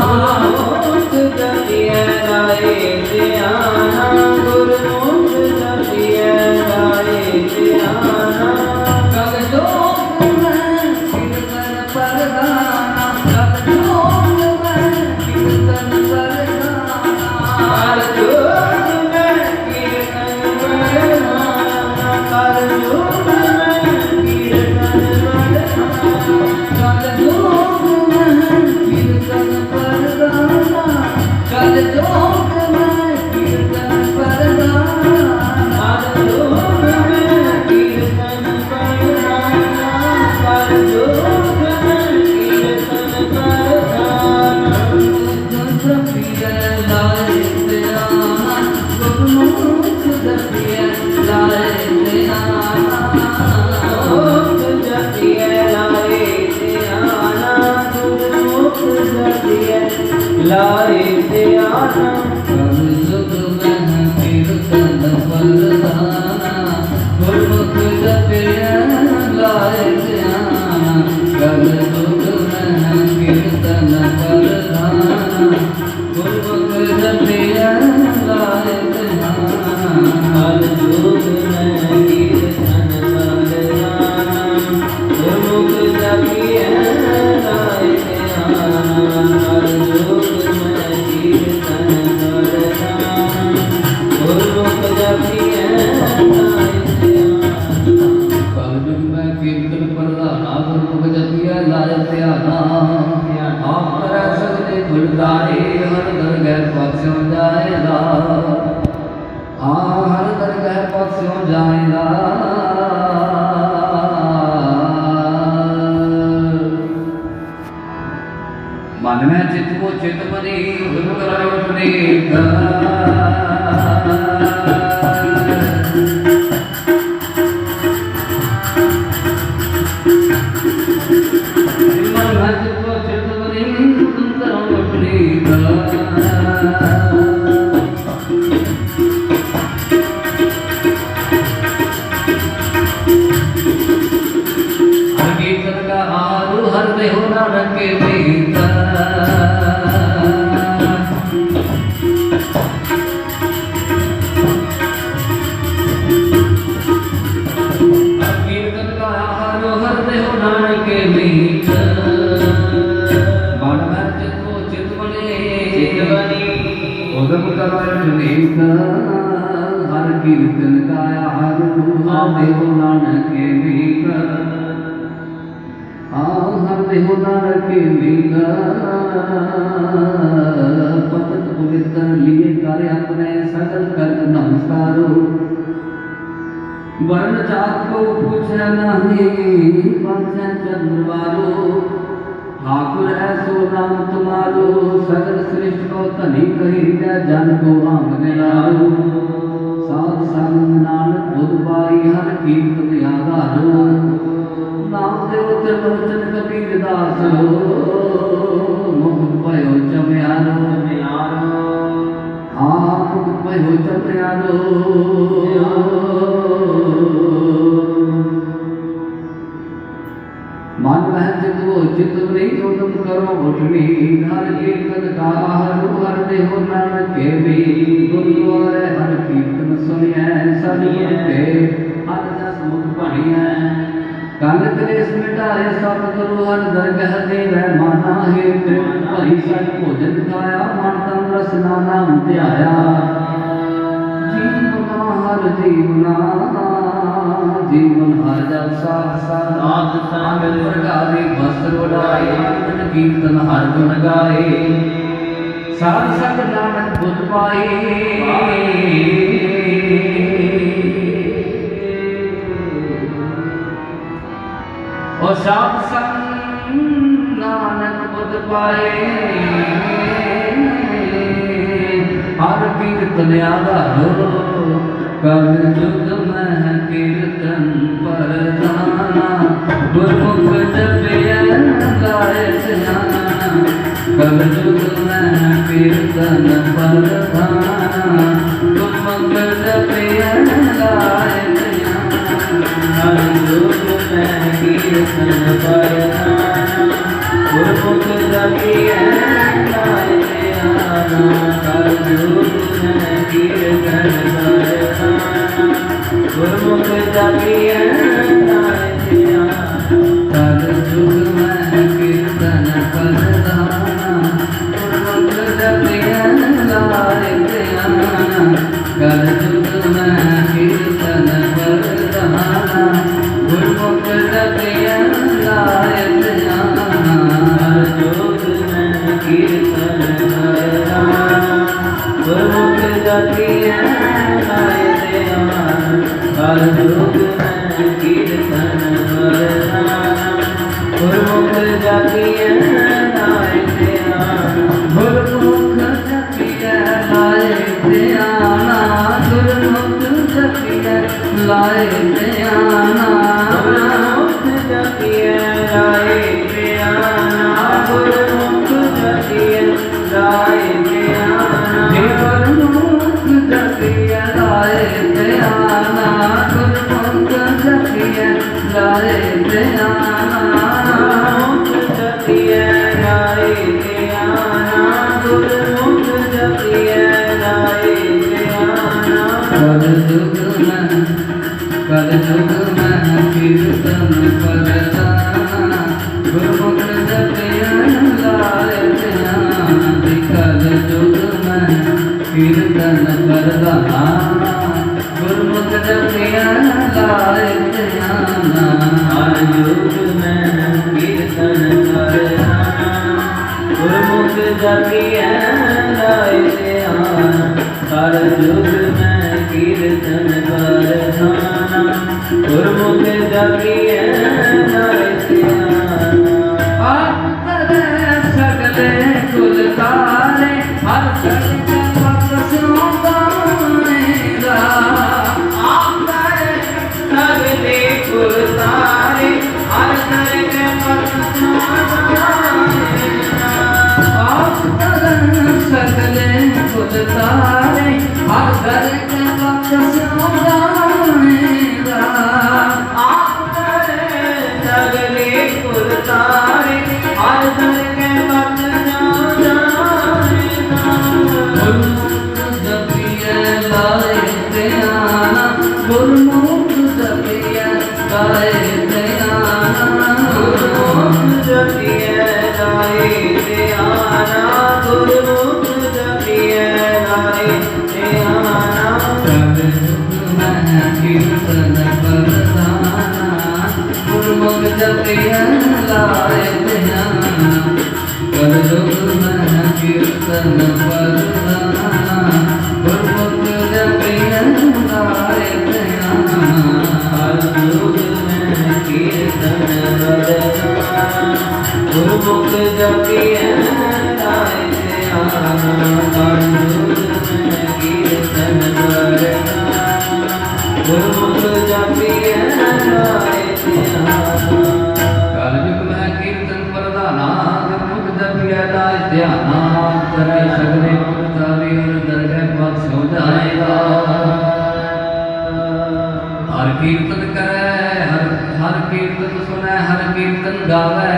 गुरमुख जपिए लाए ध्याना गुरमुख जपिए लाए ध्याना कल जोग में कीर्तन परदाना कल जोग में कीर्तन परदाना कर जोग में कीर्तन परदाना कर जोग में कीर्तन परदाना कल जोग में कीर्तन परदाना कल जोग में कीर्तन परदाना कर जोग में कीर्तन परदाना कर जोग में कीर्तन परदाना गुरमुख जपिए लाए ध्याना गुरमुख जपिए लाए ध्याना गुरमुख जपिए लाए ध्याना गुरमुख जपिए लाए ध्याना कल जुग में कीर्तन परदाना गुरमुख जपिए लाए ध्याना कल जुग में कीर्तन परदाना गुरमुख जपिए लाए ध्याना हर जोग में कीर्तन परदाना गुरमुख जपिए लाए ध्याना हर जोग में कीर्तन परदाना गुरमुख जपिए लाए ध्याना कलयुग में कीर्तन परदाना गुरमुख जपिए लाए ध्याना आप करै सकते गुरदारे हर दरगह पक्षों जाएगा हाँ हर दरगह पक्षों जाएगा मन में चित को चित बनी गुरु करो प्रीत हर कीर्तन गाया हर देव नानक के मीत हर देव नानक के मीत पतत पवित्र लिए कर अपने सकल कर नमस्कारो वर्ण जात को पूछ नहीं पंच चंद्रवारो ठाकुर ऐसो नाम तुम्हारो सगल श्रेष्ठ को धनी कही जय जन को आंगने लारो साध संग नानक बुध पाई हर कीर्तन आधारो नाम देव त्रिलोचन कबीर दास मुक्त भयो चम्यारो हाँ मुक्त भयो चम्यारो मन वह चित वो चित नहीं जो तुम करो उठनी हर कीर्तन का हर देहो नानक के भी गुरुद्वारे हर कीर्तन सुनिए सनिए के हर जस मुख पढ़िए कंग क्लेश मिटाए सब गुरु हर दरगह देवै माना हे तृप्त भरी सत भोजन खाया मन तन रस नाम ध्याया जीवना हर जीवना जीवन हर जब साथ संग प्रगारी वस्त्र उड़ाए गुण कीर्तन हर गुण गाए साध संग नानक बुध पाए और साध संग नानक बुध पाए हर कीर्तन आधारो कल जुग में कीर्तन परदाना गुरमुख जपिए लाए ध्याना कल जुग में कीर्तन परदाना गुरमुख जपिए लाए ध्याना हर जुग में कीर्तन परदाना गुरमुख जपिए लाए ध्याना कलयुग में कीर्तन करना गुरमुख जपिए लाए ध्याना कलयुग में कीर्तन करना गुरमुख जपिए लाए ध्याना कलयुग में कीर्तन करना गुरमुख जपिए लाए ध्याना कलयुग में कीर्तन करना गुरमुख जपिए लाए ध्याना कलयुग में कीर्तन करना गुरमुख जपिए लाए ध्याना गुरमुख जपिए लाए ध्याना गुरमुख जपिए लाए ध्याना गुरमुख जपिए लाए ध्याना गुरमुख जपिए लाए ध्याना गुरमुख जपिए लाए ध्याना गुरमुख जपिए लाए ध्याना गुरमुख जपिए लाए ध्याना गुरमुख जपिए लाए ध्याना कलयुग में कीर्तन करना गुरमुख जपिए लाए ध्याना कलयुग में कीर्तन करना गुरमुख जपिए लाए ध्याना कलयुग में कीर्तन करना गुरमुख जपिए लाए ध्याना कलयुग में कीर्तन करना गुरमुख जपिए लाए ध्याना सगले कुल तारे हर सगले कुल तारे हर सगले सगले कुल तारे हर घर के वक्त सगले कुल तारे हर सगले वक्त गुरमुख जपिए लाए ध्याना गुरमुख जपिए लाए ध्याना गुरमुख जपिए लाए ध्याना गुरमुख जपिए लाए ध्याना कलयुग में कीर्तन करना गुरमुख जपिए लाए ध्याना कलयुग में कीर्तन करना गुरमुख जपिए लाए ध्याना कलयुग में कीर्तन करना गुरमुख जपिए लाए ध्याना कलयुग में कीर्तन करना गुरमुख जपिए लाए ध्याना कलयुग में कीर्तन प्रदाना गुरमुख जपिए लाए ध्याना करे सगले पुरतारी और दरगह बख्श हो जाएगा हर कीर्तन करे हर कीर्तन सुने हर कीर्तन गावे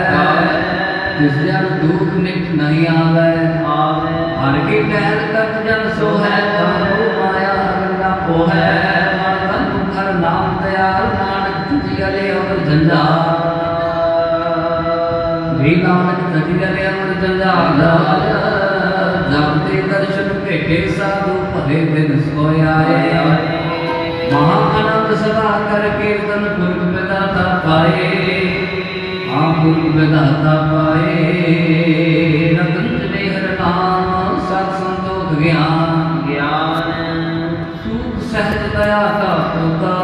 जिस जन दुख नित नहीं आवे हर की टहल करत जन सो है तनु माया गंगा को है तन हर नाम दयाल नानक तुझियले अमर जंजाल भी नानक तुझियले अमर जंजाल जब ते दर्शन भेटे साधु भले दिन सोयाए महाआनंद सदा कर कीर्तन पुरख विधाता पाए पुरख विधाता पाए रतन जने हर नाम सत संतोष ज्ञान सुख सहज दया का होता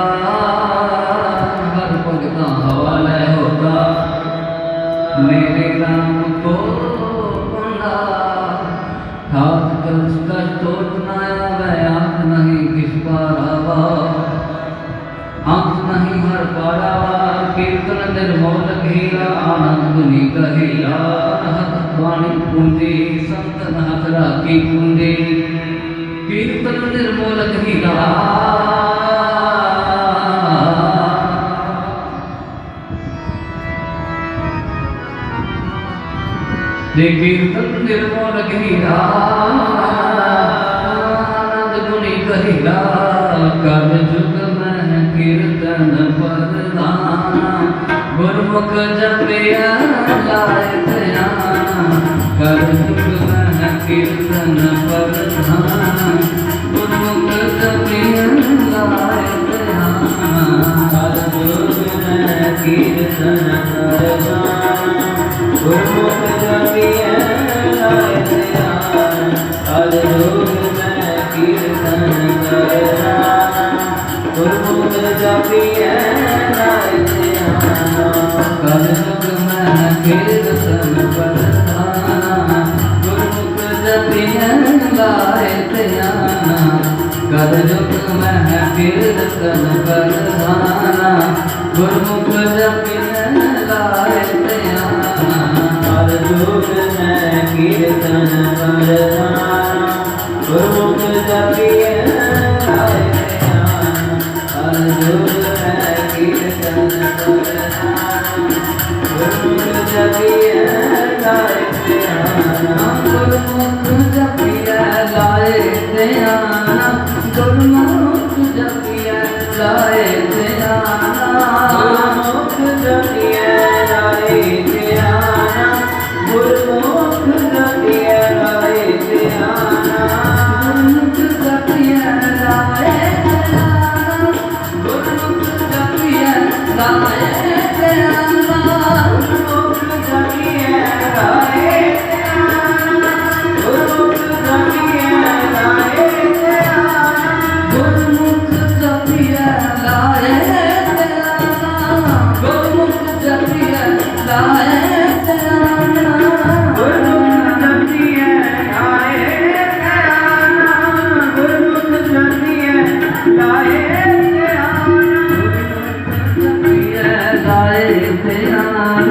हर भगता हवाले होता मेरे राम को बंदा ठाक कलश कष्टोट नाया व्याप नहीं किस पारावा अंत नहीं हर पारावा कीर्तन निर्मोल घेरा आनंद गुनी कहेला रहत वाणी कुंजी संतन हथरा की कुंजी कीर्तन निर्मोल घेरा जे कीर्तन निर्मल गहीरा आनंद गुणी गहीरा कर जुग में कीर्तन प्रधान गुरमुख जपिया लाए ध्यान कर जुग में कीर्तन प्रधान गुरमुख जपिया लाए ध्यान कर जुग में कीर्तन प्रधान गुरमुख जपिया लाए ध्यान कर जुग में कीर्तन प्रधान गुरमुख जपिया लाए ध्यान कर जुग में कीर्तन प्रधान गुरमुख जपिया लाए ध्यान कर जुग में कीर्तन प्रधान गुरमुख जपिया लाए ध्यान कर जुग में कीर्तन प्रधान गुरमुख जपिया लाए ध्यान कर जुग में कीर्तन प्रधान गुरमुख जपिया लाए ध्यान गुरमुख जपिया लाए ध्यान गुरमुख जपिया लाए ध्यान गुरमुख जपिया लाए ध्यान गुरमुख जपिया लाए ध्यान गुरमुख जपिया लाए ध्यान गुरमुख जपिया लाए ध्यान गुरमुख जपिया लाए ध्यान गुरमुख जपिया लाए ध्यान गुरमुख जपिया लाए ध्यान गुरमुख जपिया लाए ध्यान गुरमुख जपिया लाए ध्यान गुरमुख जपिया लाए ध्यान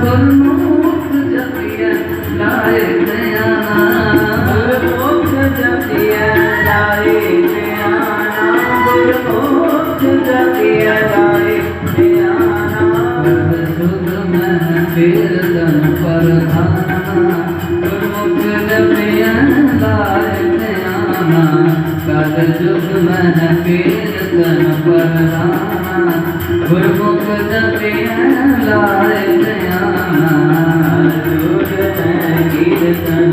गुरमुख जपिया लाए ध्यान गुरमुख जपिया लाए ध्यान गुरमुख जपिया लाए ध्यान जुग में कीर्तन प्रधान गुरमुख जपिया लाए ध्यान कर जुग में कीर्तन प्रधान गुरमुख जपिया लाए ध्यान जुग में कीर्तन